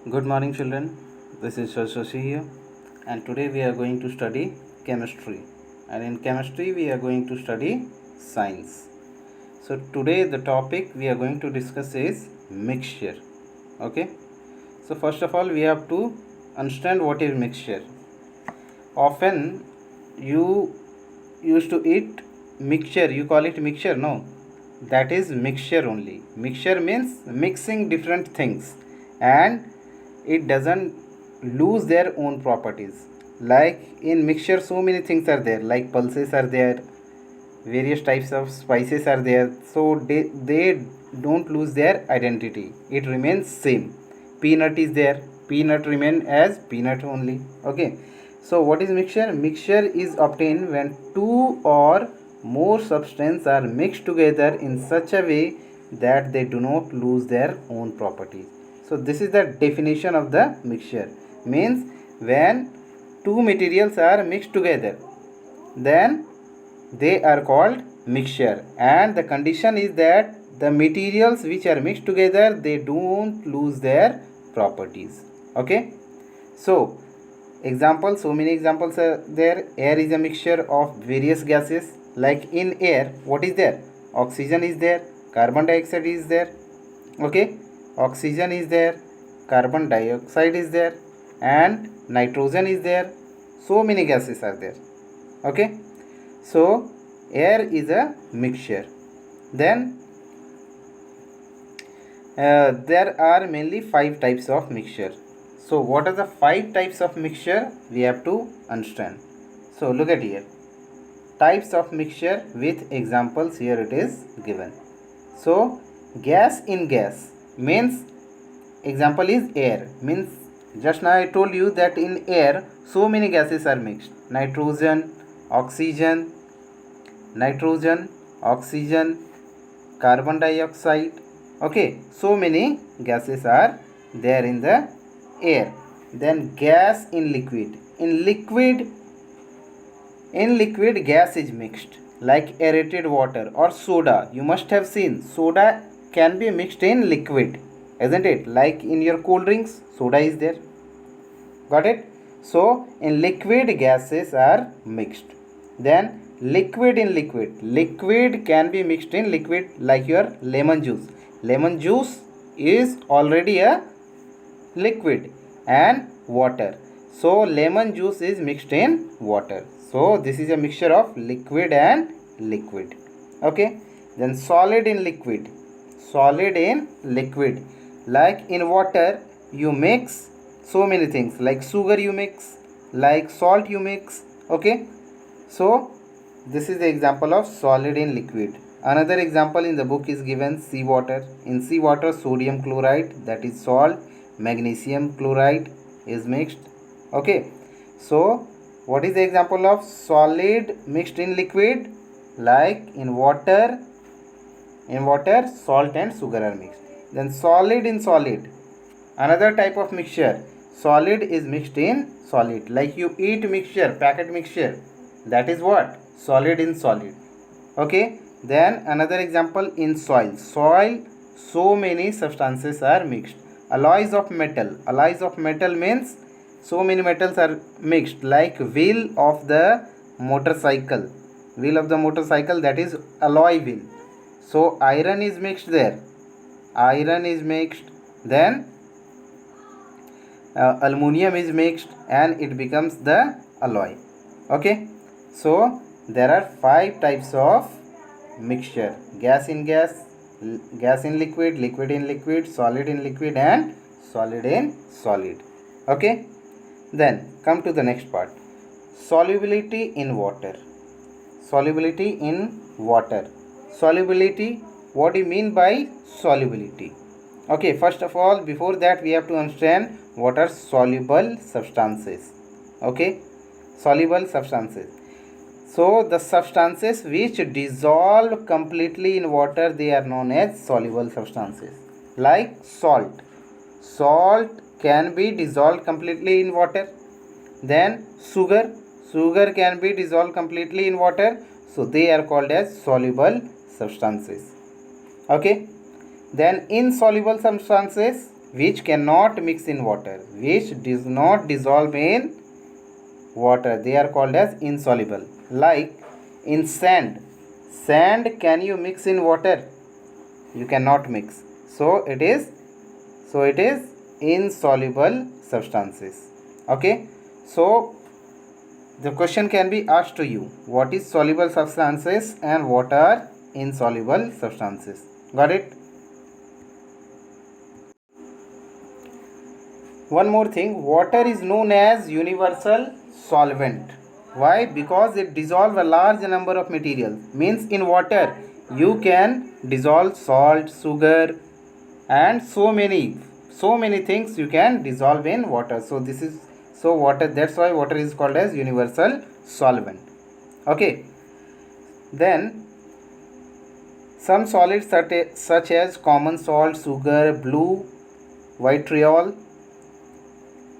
Good morning, children. This is Shashi here, and today we are going to study chemistry. And in chemistry, we are going to study science. So, today the topic we are going to discuss is mixture. Okay, so first of all, we have to understand what is mixture. Often, you used to eat mixture, you call it mixture, no, that is mixture only. Mixture means mixing different things, and it doesn't lose their own properties. Like in mixture, so many things are there, like pulses are there, various types of spices are there, so they don't lose their identity, it remains same. Peanut is there, peanut remain as peanut only. Okay, so what is mixture? Mixture is obtained when two or more substances are mixed together in such a way that they do not lose their own properties. So this is the definition of the mixture. Means when two materials are mixed together, then they are called mixture, and the condition is that the materials which are mixed together, they don't lose their properties. Okay, so example, so many examples are there. Air is a mixture of various gases. Like in air, what is there? Oxygen is there, carbon dioxide is there. Okay, oxygen is there, carbon dioxide is there, and nitrogen is there. So many gases are there. Okay, so air is a mixture. Then there are mainly five types of mixture. So what are the five types of mixture we have to understand? So look at here, types of mixture with examples here it is given. So gas in gas means, example is air, means just now I told you that in air so many gases are mixed: nitrogen, oxygen, nitrogen, oxygen, carbon dioxide. Okay, so many gases are there in the air. Then gas in liquid. In liquid gas is mixed, like aerated water or soda. You must have seen soda can be mixed in liquid, isn't it? Like in your cold drinks, soda is there. Got it? So in liquid gases are mixed. Then liquid in liquid. Liquid can be mixed in liquid, like your lemon juice. Lemon juice is already a liquid, and water. So lemon juice is mixed in water. So this is a mixture of liquid and liquid. Okay. Then solid in liquid. Solid in liquid. Like in water, you mix so many things, like sugar you mix, like salt you mix. Okay. So this is the example of solid in liquid. Another example in the book is given seawater. In seawater, sodium chloride, that is salt, magnesium chloride is mixed. Okay, so what is the example of solid mixed in liquid? Like in water, salt and sugar are mixed. Then solid in solid, another type of mixture. Solid is mixed in solid, like you eat mixture, packet mixture, that is what? Solid in solid. Okay, then another example in soil. Soil, so many substances are mixed. Alloys of metal. Alloys of metal means so many metals are mixed, like wheel of the motorcycle. Wheel of the motorcycle, that is alloy wheel. So iron is mixed there. Iron is mixed. Then aluminum is mixed, and it becomes the alloy. Okay, so there are five types of mixture: gas in gas, gas in liquid, liquid in liquid, solid in liquid, and solid in solid. Okay, then come to the next part: solubility in water. Solubility in water. Solubility, what do you mean by solubility? Okay, first of all, before that we have to understand what are soluble substances. Okay, soluble substances. So the substances which dissolve completely in water, they are known as soluble substances. Like salt. Salt can be dissolved completely in water. Then sugar. Sugar can be dissolved completely in water. So they are called as soluble substances. Okay. Then insoluble substances, which cannot mix in water, which does not dissolve in water, they are called as insoluble. Like in sand, sand can you mix in water? You cannot mix. So it is insoluble substances. Okay, so the question can be asked to you, what is soluble substances and what are insoluble substances? Got it? One more thing, water is known as universal solvent. Why? Because it dissolves a large number of materials. Means in water you can dissolve salt, sugar, and so many things you can dissolve in water. So water, that's why water is called as universal solvent. Okay, then some solids such as common salt, sugar, blue vitriol,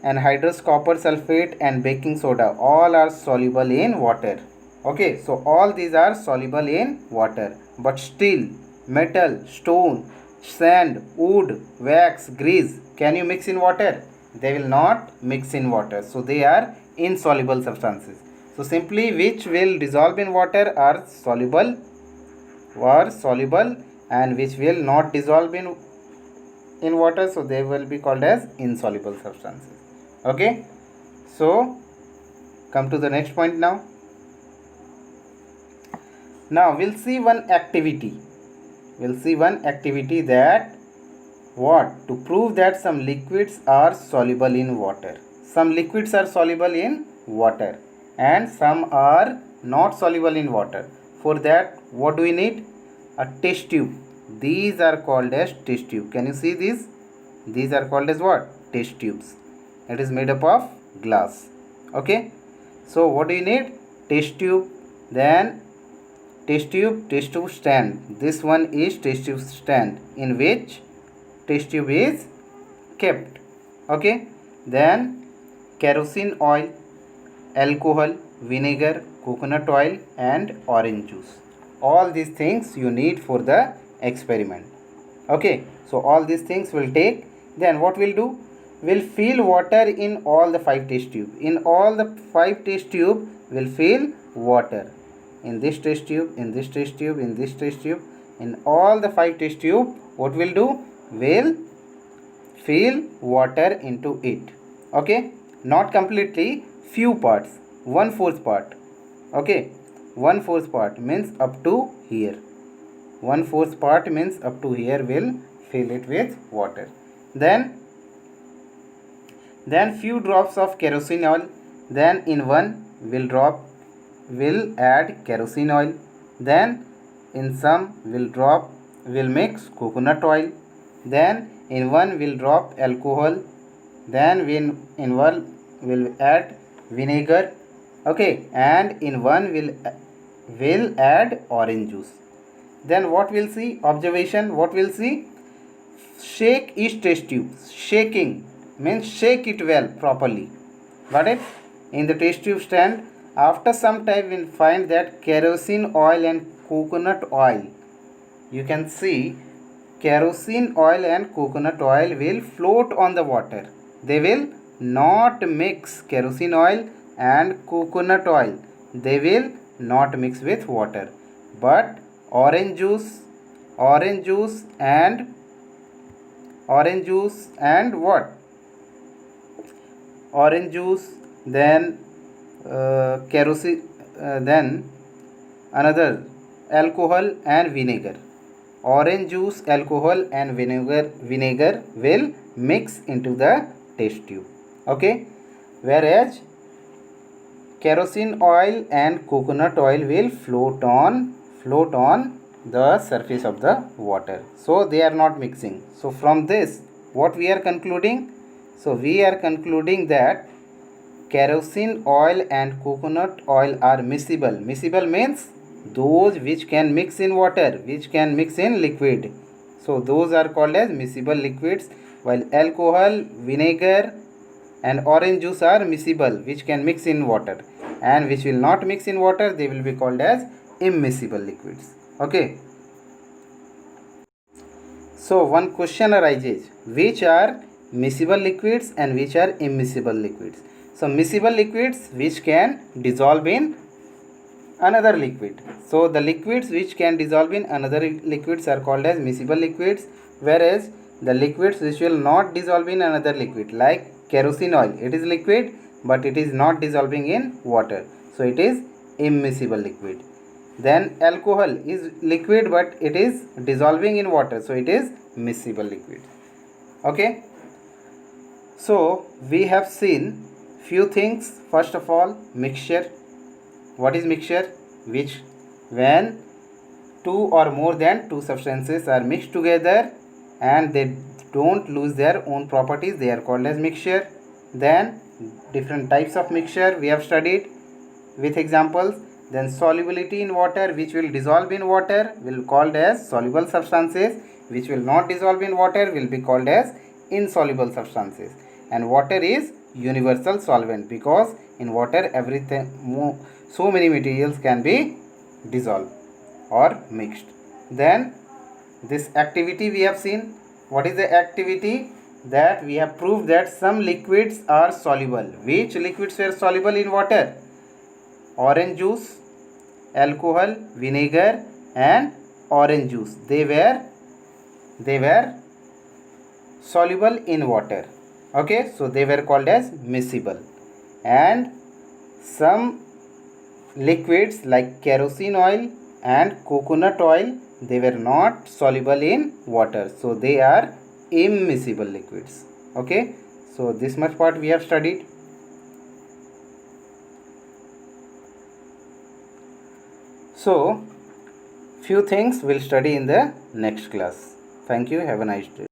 and hydrous copper sulfate and baking soda all are soluble in water. Okay, so all these are soluble in water, but steel, metal, stone, sand, wood, wax, grease, can you mix in water? They will not mix in water, so they are insoluble substances. So simply which will dissolve in water are soluble, and which will not dissolve in water, so they will be called as insoluble substances. Okay, so come to the next point. Now we'll see one activity that what to prove that some liquids are soluble in water. Some liquids are soluble in water and some are not soluble in water. For that, what do we need? A test tube. These are called as test tube. Can you see these? These are called as what? Test tubes. It is made up of glass. Okay, so what do you need? Test tube, then test tube stand. This one is test tube stand in which test tube is kept. Okay, then kerosene oil, alcohol, vinegar, coconut oil, and orange juice. All these things you need for the experiment. Okay, so all these things will take. Then what we'll do? Will fill water in all the 5 test tube. In all the 5 test tube will fill water. In this test tube, in this test tube, in this test tube, in all the 5 test tube, what will do? Will fill water into it. Okay, not completely, few parts, 1/4 part. Okay, 1/4 part means up to here. 1/4 part means up to here will fill it with water. Then few drops of kerosene oil. Then in one will add kerosene oil. Then in some will mix coconut oil. Then in one will drop alcohol. Then in one will add vinegar. Okay, and in one will add orange juice. Then what we'll see? Observation. What we'll see? Shake each test tube. Shaking means shake it well properly. Got it? In the test tube stand, after some time we'll find that kerosene oil and coconut oil, you can see kerosene oil and coconut oil will float on the water. They will not mix. Kerosene oil and coconut oil, they will not mix with water, but orange juice and what? Orange juice, then kerosene, then another alcohol and vinegar. Orange juice, alcohol and vinegar will mix into the test tube. Okay, whereas kerosene oil and coconut oil will float on the surface of the water, so they are not mixing. So from this, what we are concluding? So we are concluding that kerosene oil and coconut oil are miscible. Miscible means those which can mix in water, which can mix in liquid. So those are called as miscible liquids, while alcohol, vinegar and orange juice are miscible, which can mix in water, and which will not mix in water, they will be called as immiscible liquids. Okay, so one question arises which are miscible liquids and which are immiscible liquids. So miscible liquids which can dissolve in another liquid. So the liquids which can dissolve in another liquids are called as miscible liquids, whereas the liquids which will not dissolve in another liquid, like kerosene oil, it is liquid but it is not dissolving in water, so it is immiscible liquid. Then alcohol is liquid but it is dissolving in water, so it is miscible liquid. Okay, so we have seen few things. First of all, mixture. What is mixture? Which when two or more than two substances are mixed together and they don't lose their own properties, they are called as mixture. Then different types of mixture we have studied with examples. Then solubility in water, which will dissolve in water, will called as soluble substances, which will not dissolve in water will be called as insoluble substances. And water is universal solvent, because in water everything, so many materials can be dissolved or mixed. Then this activity we have seen. What is the activity? That we have proved that some liquids are soluble. Which liquids were soluble in water? Orange juice, alcohol, vinegar and orange juice. They were soluble in water. Okay, so they were called as miscible. And some liquids like kerosene oil and coconut oil, they were not soluble in water, so they are immiscible liquids. Okay, so this much part we have studied. So few things we'll study in the next class. Thank you. Have a nice day.